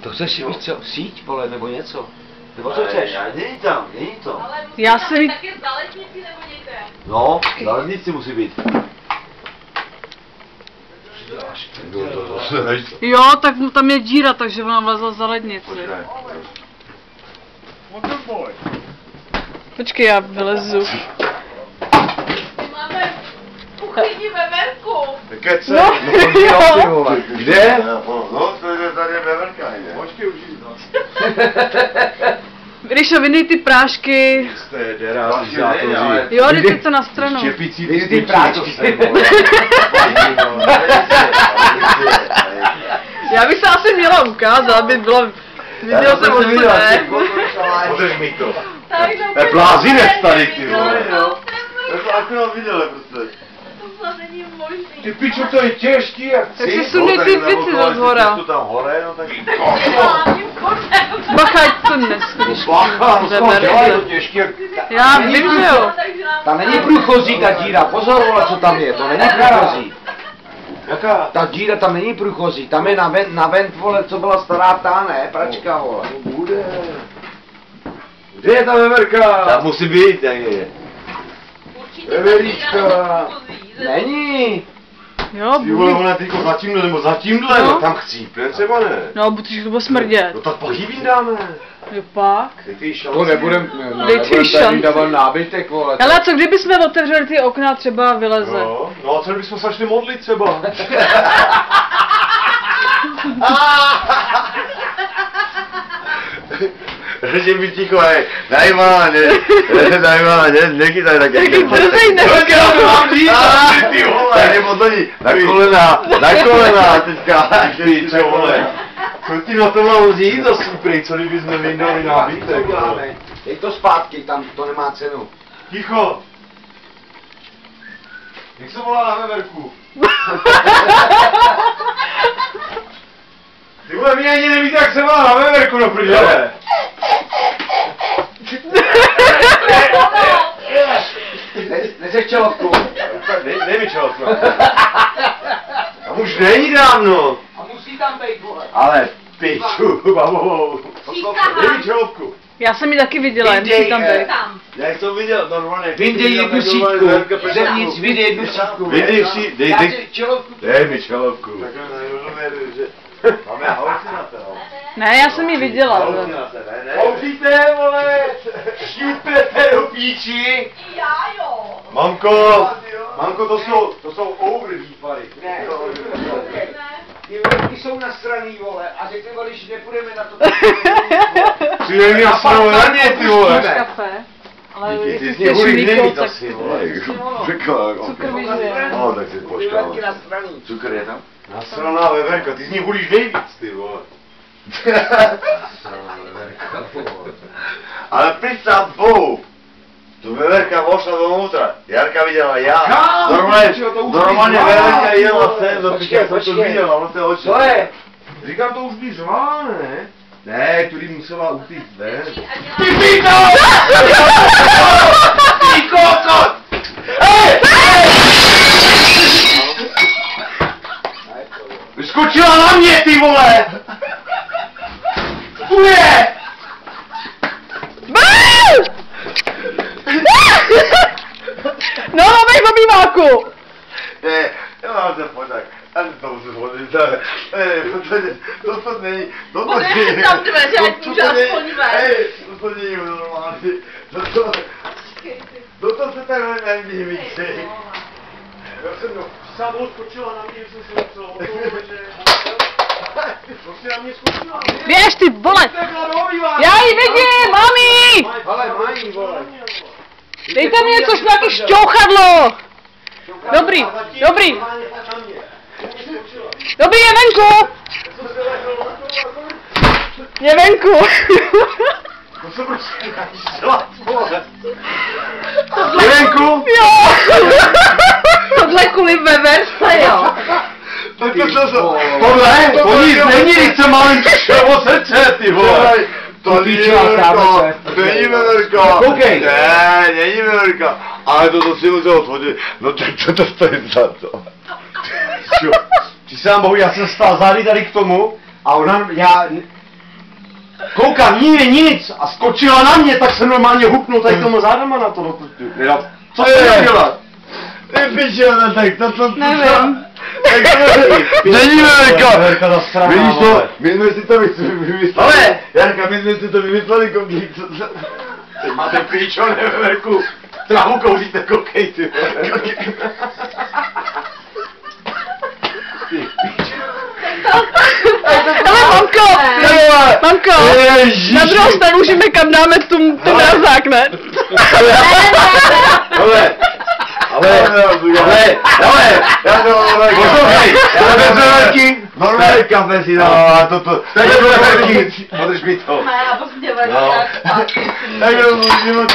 To chceš si víc co? Síť, vole, nebo něco? Nebo co chceš? Není to. Ale musí Já být si- taky z zaletnici nebo někde. No, na lednici musí být. Jo, tak tam je díra, takže ona vlezla za lednici. Počkej, já vylezu. My máme kuchyni ve Verku. Kece. No, jo. Kde? No, to je tady veverka, ne? Počkej, už jít, no. Ríšo, vyndej ty prášky. Jste derálizátoři. Jo, jděte to na stranu. Čepící ty práčky. Já bych se asi měla ukázat, aby bylo... Viděl jsem od sebe. Podrž mi to. Tady To je blázinec tady, ty vole. To Já to akorát viděl, prostě. snad není možný. Ty pičo, to je těžký, jak Tak si sundej ty věci zas hora. to tam hore, no tak... Hlavním kotem. Bacha, ať to nesmíš. Bacha, no Zeber. Jo, je to těžký, jak... Já vím, že jo. Takže nám Tam není průchozí ta díra, pozor, vole, co tam je, to není průchozí. Jaká? Ta díra tam není průchozí, tam je na vent, vole, co byla stará ta, ne, pračka, vole. To bude. Kde je ta veverka? Tam musí být, tak je. určitě Veverička. Není. Jo, Ty vole, buď. ona je tyko za tímhle, nebo za tímhle, No. no tam chcípne třeba ne. No, protože to bude smrdět. No tak pak jí vydáme. Jo, pak. Dej ty jí šanci. To nebudem, Dej ty šanci. dávat nábytek, vole. Ale co kdybychom otevřeli ty okna, třeba vyleze. No a co kdybychom se začali modlit třeba? Že mi ticho, hej, najmáne, nechytaj také. Taky drzej ne. Ty vole, nebo to ní, na kolena, teďka, ty čo vole. Co ti na to mám říct za supry, co kdybychom vydali nábytek? Dej to zpátky, tam to nemá cenu. Ticho! Jak se volá na veverku? Ty vole, vy ani nevíte, jak se volá na veverku, no prdele! Neřeš čelovku. Dej mi čelovku. Tam už není dávno. A musí tam být, vole. Ale piču, babo. Dej mi čelovku. Já jsem ji taky viděla, Vyndej, musí tam být. tam. Já jsem viděl normálně. Vyndej jednu síťku. Zevnitř, vyndej jednu síťku. Vyndej si, Já dej. si čelovku. Dej mi čelovku. Máme holci na to, no. Ne, já jsem ji viděla. Holci na to, ne? Holcíte, vole! Šňupete do píči! Já jo. Mamko, to jsou ogry výpary. Ne, Ne. ty velky jsou nasraný, vole, a řekli, vole, že nepůjdeme na to. Přijde mi nasranou na mě, ty vole! Máš kafe? Ale Ty jestli z něj chceš hulík mlíko, nemít tak... asi, vole. Řekla, Cukr vyžije. no, tak si Ty počkám. velky nasraný. Cukr je tam? Nasraná veverka, ty z ní hulíš nejvíc, ty vole. Ale představ Bohu, tu veverka vošla dovnútra, Jarka viděla já. Normálně veverka jela sem, no počkej, jsem to viděl, ale to je oči. Co je? Říkám, to už by řvala, ne? Ne, tudy musela utíct ven. A dělá... Ty kokot! Vyskočila na mě, ty vole! Tu je! No, máme v obýváku! Ne, já mám se pořád. Ani to musím hodit, to není, Bude tam dveře, ať může aspoň ven. to není normálně, to se takhle nelíbí, já jsem sám odskočila na mě, jsem se docela o toho, že... Prostě na mě skočila. Běž ty vole! Já ji vidím, mami! Ale mají, vole. Dejte mi něco, nějaký šťouchadlo! Dobrý, dobrý. Dobrý, je venku! Je venku! To se prostě našla, vole. Je venku? Jo! Tohle kvůli veverce, jo! Tohle? To nic není, když se malý kševo srdce, ty vole. To není veverka, není veverka. Koukej. Ne, není veverka. Ale toto si musel odhodit. No to stojí za to. Ty sám bohu, já jsem stál zády tady k tomu a ona, koukám, nic a skočila na mě, tak se normálně hupnul tady tomu zádama na to. Co se dělat? Ty pičo, tak to Nevím. Není Verka! Verka zasraná, Vidíš to? vole. My jsme si to vymysleli. Ale! Jarka, my jsme si to vymysleli, koukej, co to... Teď máte píčo, ne Verku. Trávu kouříte, koukej ty. Ale mamko, na druhou stranu už víme, kam dáme ten mrazák, ne? Ale, poslouchej, já vezmu Verky. Normálně kafe si dám. A toto, tak je to Verky. Podrž mi to. Ne, a potom tě vrátí No. zpátky. Tak jo, můžeme to...